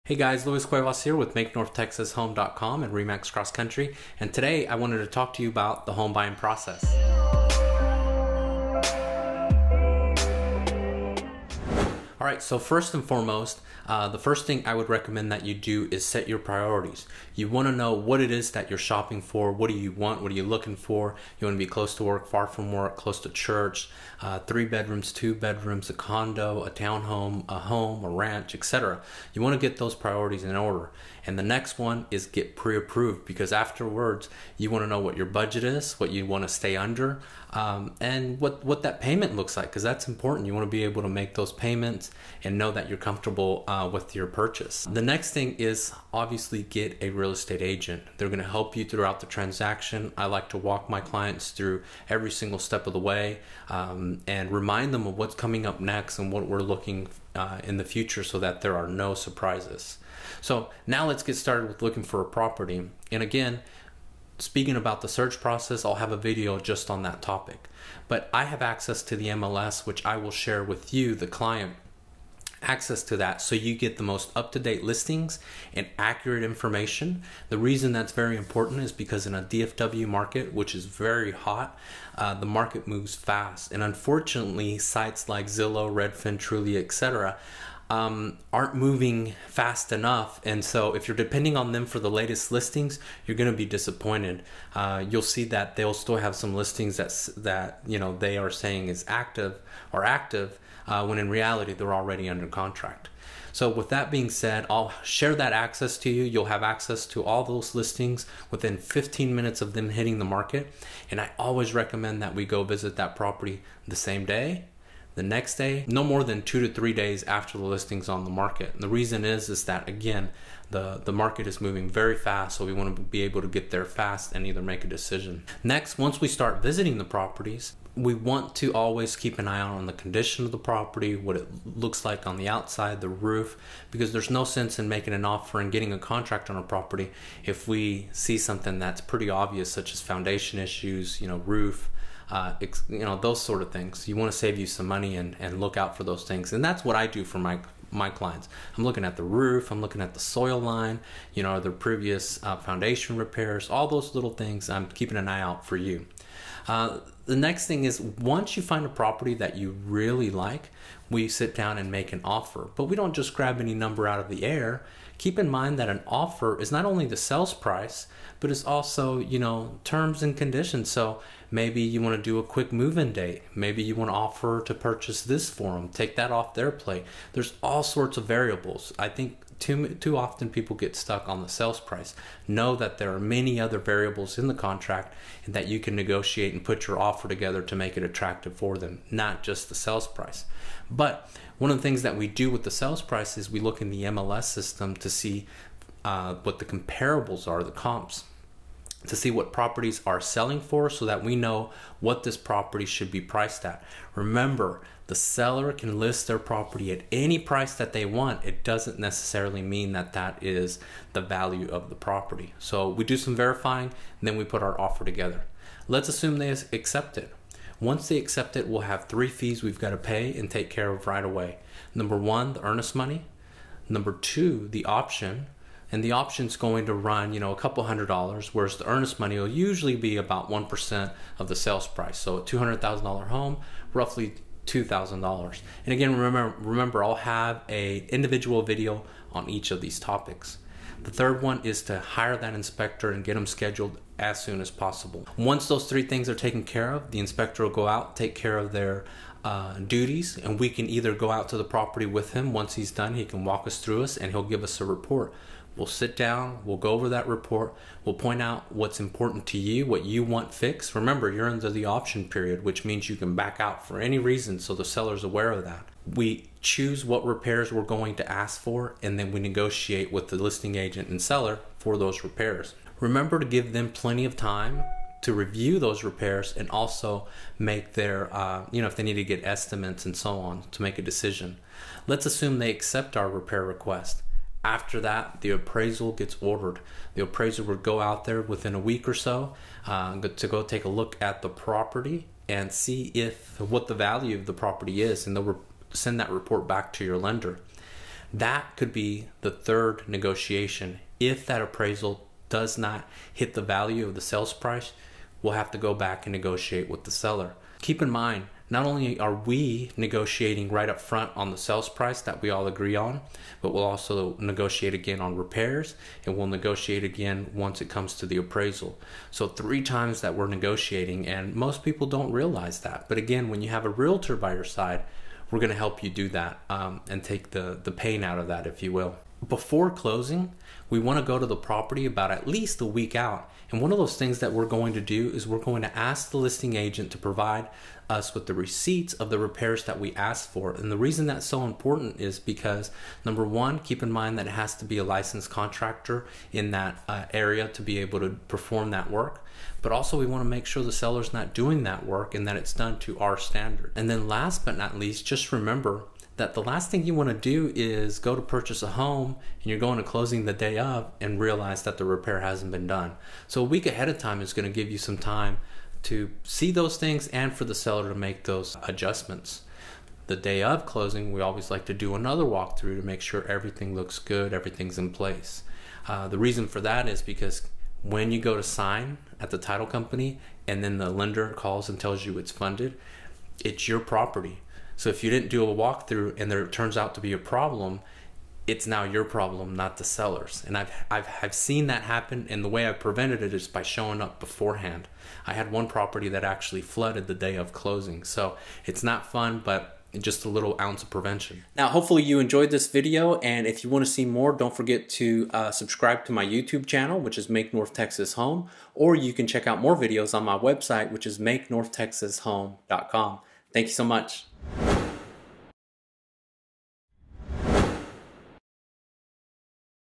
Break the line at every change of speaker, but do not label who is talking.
Hey guys, Luis Cuevas here with MakeNorthTexasHome.com and Remax Cross Country, and today I wanted to talk to you about the home buying process. Alright, so first and foremost, the first thing I would recommend that you do is set your priorities. You want to know what it is that you're shopping for. What do you want? What are you looking for? You want to be close to work, far from work, close to church, 3 bedrooms, 2 bedrooms, a condo, a townhome, a home, a ranch, etc. You want to get those priorities in order. And the next one is get pre-approved, because afterwards you want to know what your budget is, what you want to stay under, and what that payment looks like, because that's important. You want to be able to make those payments and know that you're comfortable with your purchase. The next thing is obviously get a real estate agent. They're going to help you throughout the transaction. I like to walk my clients through every single step of the way and remind them of what's coming up next and what we're looking in the future, so that there are no surprises. So now let's get started with looking for a property. And again, speaking about the search process, I'll have a video just on that topic. But I have access to the MLS, which I will share with you, the client, access to that, so you get the most up-to-date listings and accurate information. The reason that's very important is because in a DFW market, which is very hot, the market moves fast, and unfortunately sites like Zillow, Redfin, Trulia, etc. Aren't moving fast enough, and so if you're depending on them for the latest listings, you're going to be disappointed. You'll see that they'll still have some listings that you know they are saying is active, when in reality they're already under contract. So with that being said, I'll share that access to you. You'll have access to all those listings within 15 minutes of them hitting the market, and I always recommend that we go visit that property the same day, the next day, no more than 2 to 3 days after the listing's on the market. And the reason is that, again, the market is moving very fast, so we want to be able to get there fast and either make a decision. Next, once we start visiting the properties, we want to always keep an eye out on the condition of the property, what it looks like on the outside, the roof, because there's no sense in making an offer and getting a contract on a property if we see something that's pretty obvious, such as foundation issues, roof, those sort of things. You want to save you some money and look out for those things. And that's what I do for my clients. I'm looking at the roof, I'm looking at the soil line, their previous foundation repairs, all those little things. I'm keeping an eye out for you. The next thing is, once you find a property that you really like, we sit down and make an offer. But we don't just grab any number out of the air. Keep in mind that an offer is not only the sales price, but it's also, terms and conditions. So maybe you want to do a quick move-in date. Maybe you want to offer to purchase this for them, take that off their plate. There's all sorts of variables. I think too often people get stuck on the sales price. Know that there are many other variables in the contract and that you can negotiate and put your offer together to make it attractive for them, not just the sales price. But one of the things that we do with the sales price is we look in the MLS system to see what the comparables are, the comps, to see what properties are selling for, so that we know what this property should be priced at. Remember, the seller can list their property at any price that they want. It doesn't necessarily mean that that is the value of the property. So we do some verifying, and then we put our offer together. Let's assume they accept it. Once they accept it, we'll have 3 fees we've got to pay and take care of right away. Number 1, the earnest money. Number 2, the option. And the option's going to run, a couple $100s, whereas the earnest money will usually be about 1% of the sales price. So a $200,000 home, roughly $2,000. And again, remember, I'll have an individual video on each of these topics. The third one is to hire that inspector and get them scheduled as soon as possible. Once those 3 things are taken care of, the inspector will go out, take care of their duties, and we can either go out to the property with him. Once he's done, he can walk us through and he'll give us a report. We'll sit down, we'll go over that report, we'll point out what's important to you, what you want fixed. Remember, you're under the option period, which means you can back out for any reason, so the seller's aware of that. We choose what repairs we're going to ask for, and then we negotiate with the listing agent and seller for those repairs. Remember to give them plenty of time to review those repairs and also make their, if they need to get estimates and so on, to make a decision. Let's assume they accept our repair request. After that, the appraisal gets ordered. The appraiser would go out there within a week or so to go take a look at the property and see what the value of the property is, and they'll send that report back to your lender. That could be the third negotiation. If that appraisal does not hit the value of the sales price, we'll have to go back and negotiate with the seller. Keep in mind, not only are we negotiating right up front on the sales price that we all agree on, but we'll also negotiate again on repairs, and we'll negotiate again once it comes to the appraisal. So 3 times that we're negotiating, and most people don't realize that. But again, when you have a realtor by your side, we're going to help you do that and take the pain out of that, if you will. Before closing, we want to go to the property about at least a week out. And one of those things that we're going to do is we're going to ask the listing agent to provide us with the receipts of the repairs that we asked for. And the reason that's so important is because, number one, keep in mind that it has to be a licensed contractor in that area to be able to perform that work. But also we want to make sure the seller's not doing that work and that it's done to our standard. And then last but not least, just remember that the last thing you want to do is go to purchase a home and you're going to closing the day of and realize that the repair hasn't been done. So a week ahead of time is going to give you some time to see those things and for the seller to make those adjustments. The day of closing, we always like to do another walkthrough to make sure everything looks good, everything's in place. The reason for that is because when you go to sign at the title company and then the lender calls and tells you it's funded, it's your property. So if you didn't do a walkthrough and there turns out to be a problem, it's now your problem, not the seller's. And I've seen that happen, and the way I've prevented it is by showing up beforehand. I had one property that actually flooded the day of closing. So it's not fun, but just a little ounce of prevention. Now, hopefully you enjoyed this video, and if you want to see more, don't forget to subscribe to my YouTube channel, which is Make North Texas Home, or you can check out more videos on my website, which is makenorthtexashome.com. Thank you so much.